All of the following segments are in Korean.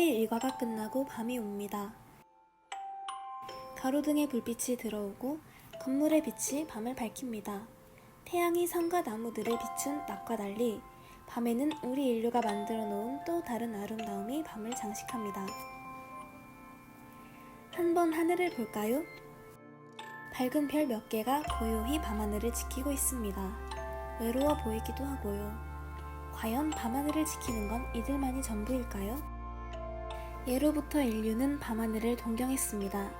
하루의 일과가 끝나고 밤이 옵니다. 가로등의 불빛이 들어오고 건물의 빛이 밤을 밝힙니다. 태양이 산과 나무들을 비춘 낮과 달리 밤에는 우리 인류가 만들어 놓은 또 다른 아름다움이 밤을 장식합니다. 한번 하늘을 볼까요? 밝은 별 몇 개가 고요히 밤하늘을 지키고 있습니다. 외로워 보이기도 하고요. 과연 밤하늘을 지키는 건 이들만이 전부일까요? 예로부터 인류는 밤하늘을 동경했습니다.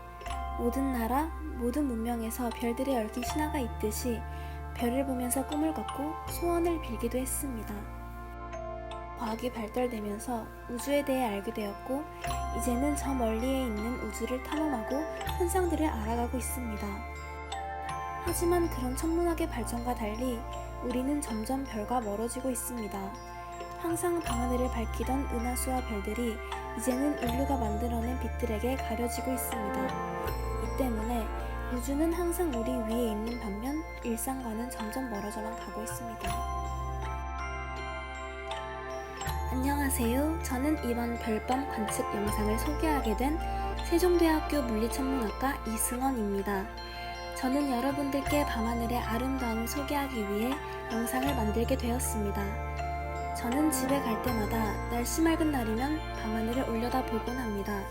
모든 나라, 모든 문명에서 별들의 얽힌 신화가 있듯이 별을 보면서 꿈을 꿨고 소원을 빌기도 했습니다. 과학이 발달되면서 우주에 대해 알게 되었고 이제는 저 멀리에 있는 우주를 탐험하고 현상들을 알아가고 있습니다. 하지만 그런 천문학의 발전과 달리 우리는 점점 별과 멀어지고 있습니다. 항상 밤하늘을 밝히던 은하수와 별들이 이제는 인류가 만들어낸 빛들에게 가려지고 있습니다. 이 때문에 우주는 항상 우리 위에 있는 반면 일상과는 점점 멀어져만 가고 있습니다. 안녕하세요. 저는 이번 별밤 관측 영상을 소개하게 된 세종대학교 물리천문학과 이승원입니다. 저는 여러분들께 밤하늘의 아름다움을 소개하기 위해 영상을 만들게 되었습니다. 저는 집에 갈 때마다 날씨 맑은 날이면 밤하늘을 올려다보곤 합니다.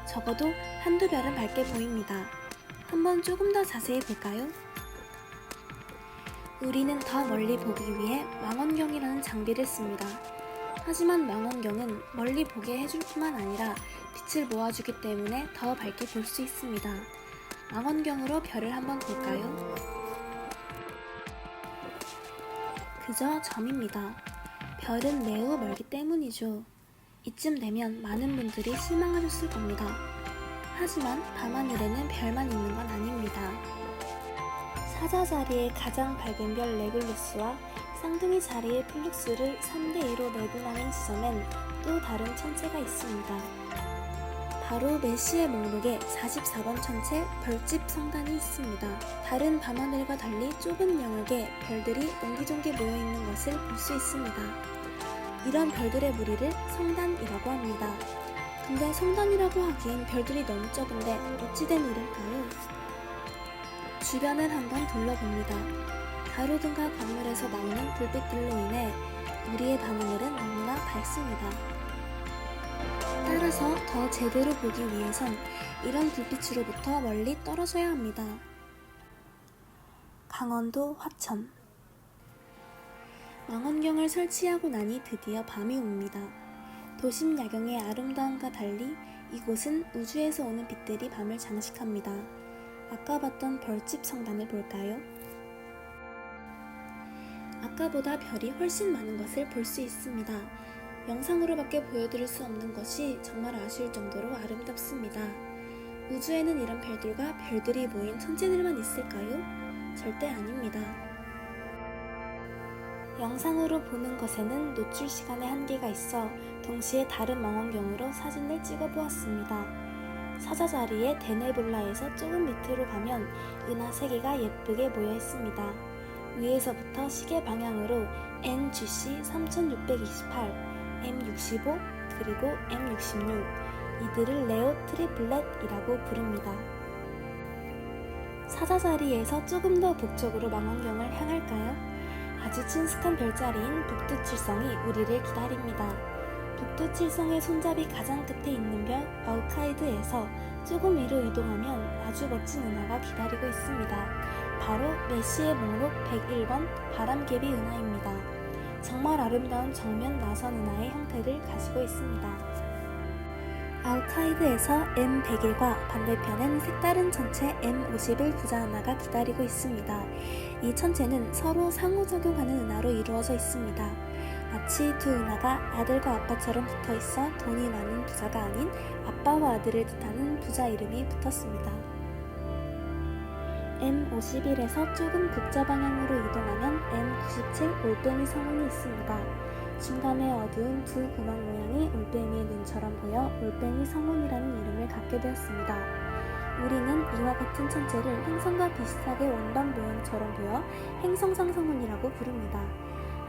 적어도 한두 별은 밝게 보입니다. 한번 조금 더 자세히 볼까요? 우리는 더 멀리 보기 위해 망원경이라는 장비를 씁니다. 하지만 망원경은 멀리 보게 해줄 뿐만 아니라 빛을 모아주기 때문에 더 밝게 볼 수 있습니다. 망원경으로 별을 한번 볼까요? 그저 점입니다. 별은 매우 멀기 때문이죠. 이쯤 되면 많은 분들이 실망하셨을 겁니다. 하지만 밤하늘에는 별만 있는 건 아닙니다. 사자자리의 가장 밝은 별 레굴루스와 쌍둥이 자리의 플룩스를 3대2로 내분하는 지점엔 또 다른 천체가 있습니다. 바로 메시의 목록에 44번 천체 별집 성단이 있습니다. 다른 밤하늘과 달리 좁은 영역에 별들이 옹기종기 모여있는 것을 볼 수 있습니다. 이런 별들의 무리를 성단이라고 합니다. 근데 성단이라고 하기엔 별들이 너무 적은데 어찌된 일일까요? 주변을 한번 둘러봅니다. 가로등과 건물에서 나오는 불빛들로 인해 우리의 밤하늘은 너무나 밝습니다. 따라서 더 제대로 보기 위해선 이런 불빛으로부터 멀리 떨어져야 합니다. 강원도 화천. 망원경을 설치하고 나니 드디어 밤이 옵니다. 도심 야경의 아름다움과 달리 이곳은 우주에서 오는 빛들이 밤을 장식합니다. 아까 봤던 별집 성단을 볼까요? 아까보다 별이 훨씬 많은 것을 볼 수 있습니다. 영상으로밖에 보여드릴 수 없는 것이 정말 아쉬울 정도로 아름답습니다. 우주에는 이런 별들과 별들이 모인 천체들만 있을까요? 절대 아닙니다. 영상으로 보는 것에는 노출 시간의 한계가 있어 동시에 다른 망원경으로 사진을 찍어보았습니다. 사자자리의 데네볼라에서 조금 밑으로 가면 은하 3개가 예쁘게 모여 있습니다. 위에서부터 시계 방향으로 NGC 3628, M65, 그리고 M66, 이들을 레오 트리플렛이라고 부릅니다. 사자자리에서 조금 더 북쪽으로 망원경을 향할까요? 아주 친숙한 별자리인 북두칠성이 우리를 기다립니다. 북두칠성의 손잡이 가장 끝에 있는 별 아우카이드에서 조금 위로 이동하면 아주 멋진 은하가 기다리고 있습니다. 바로 메시의 목록 101번 바람개비 은하입니다. 정말 아름다운 정면 나선 은하의 형태를 가지고 있습니다. 아우카이드에서 M101과 반대편엔 색다른 천체 M51 부자 은하가 기다리고 있습니다. 이 천체는 서로 상호작용하는 은하로 이루어져 있습니다. 마치 두 은하가 아들과 아빠처럼 붙어있어 돈이 많은 부자가 아닌 아빠와 아들을 뜻하는 부자 이름이 붙었습니다. M51에서 조금 북자 방향으로 이동하면 M97 올빼미 성운이 있습니다. 중간에 어두운 두 구멍 모양이 올빼미의 눈처럼 보여 올빼미 성운이라는 이름을 갖게 되었습니다. 우리는 이와 같은 천체를 행성과 비슷하게 원반 모양처럼 보여 행성상성운이라고 부릅니다.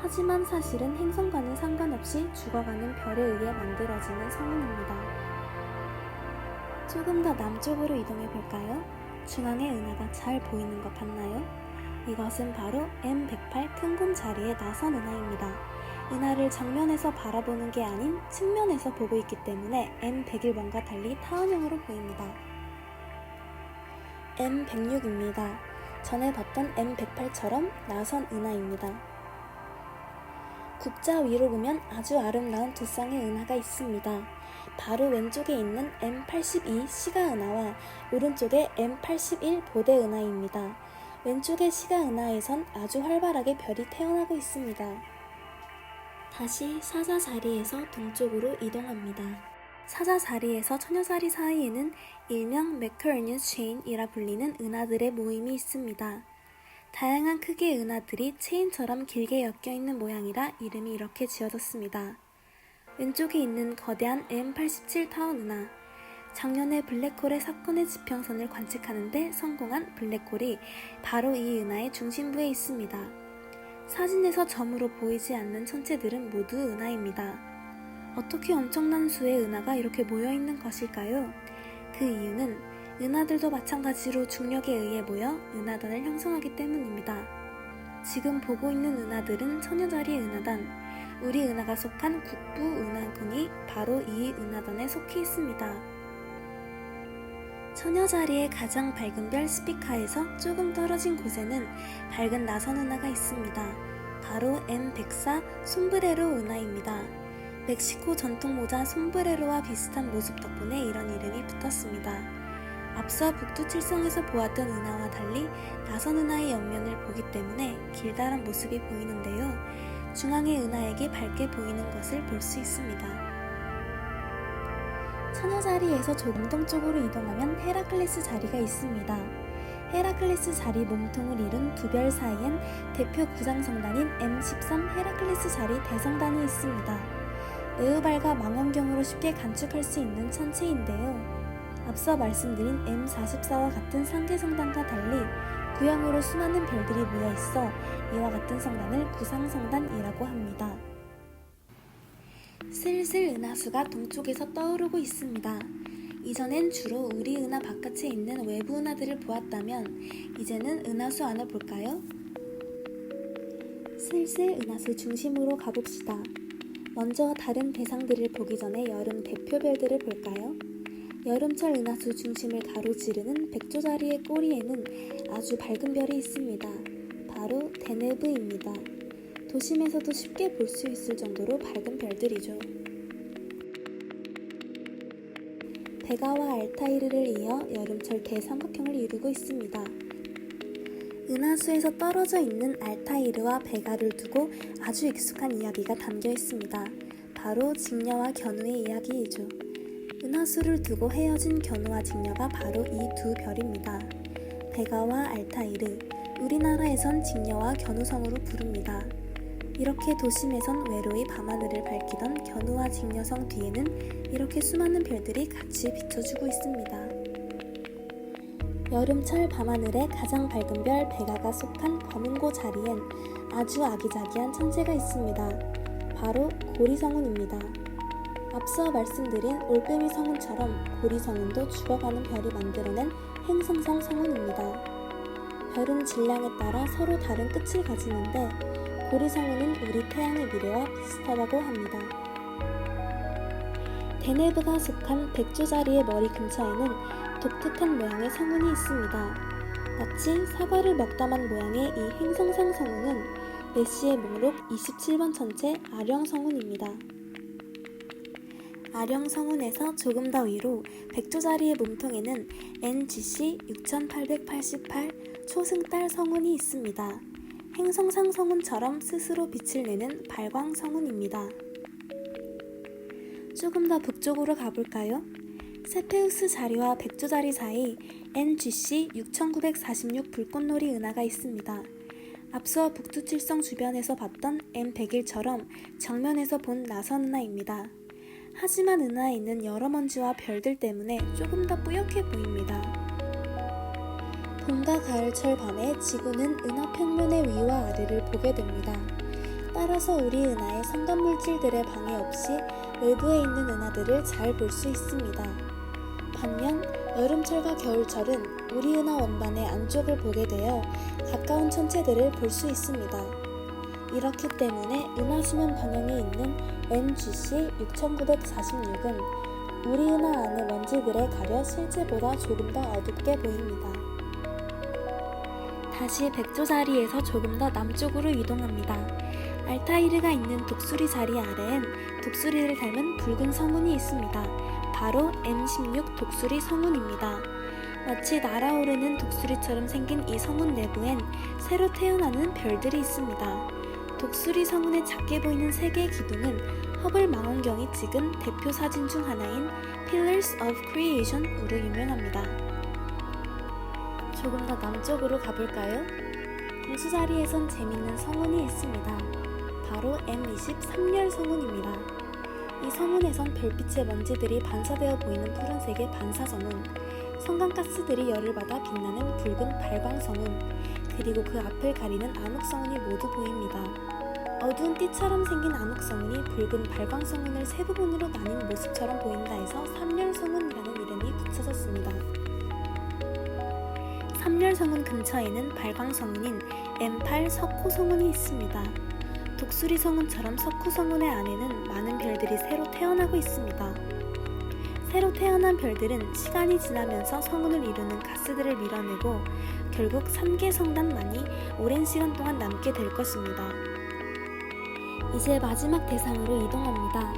하지만 사실은 행성과는 상관없이 죽어가는 별에 의해 만들어지는 성운입니다. 조금 더 남쪽으로 이동해 볼까요? 중앙의 은하가 잘 보이는 것 같나요? 이것은 바로 M108 큰곰 자리의 나선 은하입니다. 은하를 정면에서 바라보는 게 아닌 측면에서 보고 있기 때문에 M101번과 달리 타원형으로 보입니다. M106입니다. 전에 봤던 M108처럼 나선 은하입니다. 국자 위로 보면 아주 아름다운 두 쌍의 은하가 있습니다. 바로 왼쪽에 있는 M82 시가 은하와 오른쪽에 M81 보대 은하입니다. 왼쪽의 시가 은하에선 아주 활발하게 별이 태어나고 있습니다. 다시 사자 자리에서 동쪽으로 이동합니다. 사자 자리에서 처녀 자리 사이에는 일명 매커니우스 체인이라 불리는 은하들의 모임이 있습니다. 다양한 크기의 은하들이 체인처럼 길게 엮여있는 모양이라 이름이 이렇게 지어졌습니다. 왼쪽에 있는 거대한 M87 타원 은하, 작년에 블랙홀의 사건의 지평선을 관측하는데 성공한 블랙홀이 바로 이 은하의 중심부에 있습니다. 사진에서 점으로 보이지 않는 천체들은 모두 은하입니다. 어떻게 엄청난 수의 은하가 이렇게 모여있는 것일까요? 그 이유는 은하들도 마찬가지로 중력에 의해 모여 은하단을 형성하기 때문입니다. 지금 보고 있는 은하들은 처녀자리 은하단, 우리 은하가 속한 국부 은하군이 바로 이 은하단에 속해 있습니다. 처녀자리의 가장 밝은 별 스피카에서 조금 떨어진 곳에는 밝은 나선 은하가 있습니다. 바로 M104 솜브레로 은하입니다. 멕시코 전통 모자 솜브레로와 비슷한 모습 덕분에 이런 이름이 붙었습니다. 앞서 북두칠성에서 보았던 은하와 달리 나선 은하의 옆면을 보기 때문에 길다란 모습이 보이는데요. 중앙의 은하에게 밝게 보이는 것을 볼 수 있습니다. 처녀자리에서 조금 동쪽으로 이동하면 헤라클레스 자리가 있습니다. 헤라클레스 자리 몸통을 이룬 두 별 사이엔 대표 구상성단인 M13 헤라클레스 자리 대성단이 있습니다. 매우 밝아 망원경으로 쉽게 관측할 수 있는 천체인데요. 앞서 말씀드린 M44와 같은 상계성단과 달리 구형으로 수많은 별들이 모여있어 이와 같은 성단을 구상성단이라고 합니다. 슬슬 은하수가 동쪽에서 떠오르고 있습니다. 이전엔 주로 우리 은하 바깥에 있는 외부 은하들을 보았다면 이제는 은하수 안을 볼까요? 슬슬 은하수 중심으로 가봅시다. 먼저 다른 대상들을 보기 전에 여름 대표별들을 볼까요? 여름철 은하수 중심을 가로지르는 백조자리의 꼬리에는 아주 밝은 별이 있습니다. 바로 데네브입니다. 도심에서도 쉽게 볼 수 있을 정도로 밝은 별들이죠. 베가와 알타이르를 이어 여름철 대삼각형을 이루고 있습니다. 은하수에서 떨어져 있는 알타이르와 베가를 두고 아주 익숙한 이야기가 담겨 있습니다. 바로 직녀와 견우의 이야기이죠. 은하수를 두고 헤어진 견우와 직녀가 바로 이 두 별입니다. 베가와 알타이르, 우리나라에선 직녀와 견우성으로 부릅니다. 이렇게 도심에선 외로이 밤하늘을 밝히던 견우와 직녀성 뒤에는 이렇게 수많은 별들이 같이 비춰주고 있습니다. 여름철 밤하늘의 가장 밝은 별 베가가 속한 검은고 자리엔 아주 아기자기한 천체가 있습니다. 바로 고리성운입니다. 앞서 말씀드린 올빼미 성운처럼 고리성운도 죽어가는 별이 만들어낸 행성성 성운입니다. 별은 질량에 따라 서로 다른 끝을 가지는데 고리성운은 우리 태양의 미래와 비슷하다고 합니다. 데네브가 속한 백조자리의 머리 근처에는 독특한 모양의 성운이 있습니다. 마치 사과를 먹다만 모양의 이 행성상 성운은 내시의 목록 27번 천체 아령성운입니다. 아령성운에서 조금 더 위로 백조자리의 몸통에는 NGC 6888 초승달 성운이 있습니다. 행성상 성운처럼 스스로 빛을 내는 발광 성운입니다. 조금 더 북쪽으로 가볼까요? 세페우스 자리와 백조자리 사이 NGC 6946 불꽃놀이 은하가 있습니다. 앞서 북두칠성 주변에서 봤던 M101처럼 정면에서 본 나선 은하입니다. 하지만 은하에 있는 여러 먼지와 별들 때문에 조금 더 뿌옇게 보입니다. 봄과 가을철 밤에 지구는 은하 평면의 위와 아래를 보게 됩니다. 따라서 우리 은하의 성간물질들의 방해 없이 외부에 있는 은하들을 잘 볼 수 있습니다. 반면 여름철과 겨울철은 우리 은하 원반의 안쪽을 보게 되어 가까운 천체들을 볼 수 있습니다. 이렇기 때문에 은하수면 방향에 있는 NGC 6946은 우리 은하 안의 먼지들에 가려 실제보다 조금 더 어둡게 보입니다. 다시 백조 자리에서 조금 더 남쪽으로 이동합니다. 알타이르가 있는 독수리 자리 아래엔 독수리를 닮은 붉은 성운이 있습니다. 바로 M16 독수리 성운입니다. 마치 날아오르는 독수리처럼 생긴 이 성운 내부엔 새로 태어나는 별들이 있습니다. 독수리 성운에 작게 보이는 세 개의 기둥은 허블 망원경이 찍은 대표 사진 중 하나인 Pillars of Creation으로 유명합니다. 조금 더 남쪽으로 가볼까요? 공수 자리에선 재밌는 성운이 있습니다. 바로 M23열 성운입니다. 이 성운에선 별빛의 먼지들이 반사되어 보이는 푸른색의 반사성운, 성간가스들이 열을 받아 빛나는 붉은 발광성운, 그리고 그 앞을 가리는 암흑성운이 모두 보입니다. 어두운 띠처럼 생긴 암흑성운이 붉은 발광성운을 세 부분으로 나뉜 모습처럼 보인다 해서 삼열성운이라는 이름이 붙여졌습니다. 삼열성운 근처에는 발광성운인 M8 석호성운이 있습니다. 독수리 성운처럼 석호성운의 안에는 많은 별들이 새로 태어나고 있습니다. 새로 태어난 별들은 시간이 지나면서 성운을 이루는 가스들을 밀어내고 결국 3개 성단만이 오랜 시간 동안 남게 될 것입니다. 이제 마지막 대상으로 이동합니다.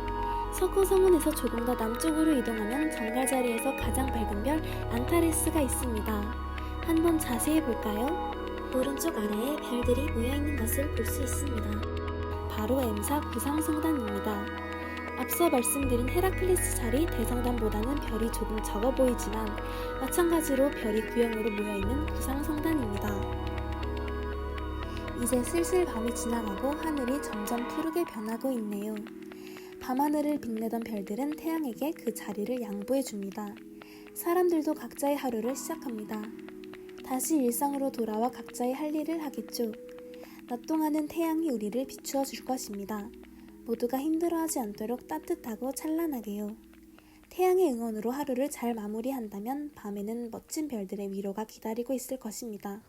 석호 성운에서 조금 더 남쪽으로 이동하면 정갈 자리에서 가장 밝은 별 안타레스가 있습니다. 한번 자세히 볼까요? 오른쪽 아래에 별들이 모여있는 것을 볼 수 있습니다. 바로 M4 구상성단입니다. 앞서 말씀드린 헤라클레스 자리 대성단보다는 별이 조금 적어 보이지만 마찬가지로 별이 구형으로 모여있는 구상성단입니다. 이제 슬슬 밤이 지나가고 하늘이 점점 푸르게 변하고 있네요. 밤하늘을 빛내던 별들은 태양에게 그 자리를 양보해줍니다. 사람들도 각자의 하루를 시작합니다. 다시 일상으로 돌아와 각자의 할 일을 하겠죠. 낮 동안은 태양이 우리를 비추어 줄 것입니다. 모두가 힘들어하지 않도록 따뜻하고 찬란하게요. 태양의 응원으로 하루를 잘 마무리한다면 밤에는 멋진 별들의 위로가 기다리고 있을 것입니다.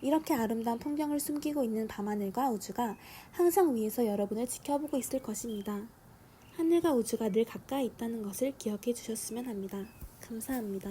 이렇게 아름다운 풍경을 숨기고 있는 밤하늘과 우주가 항상 위에서 여러분을 지켜보고 있을 것입니다. 하늘과 우주가 늘 가까이 있다는 것을 기억해 주셨으면 합니다. 감사합니다.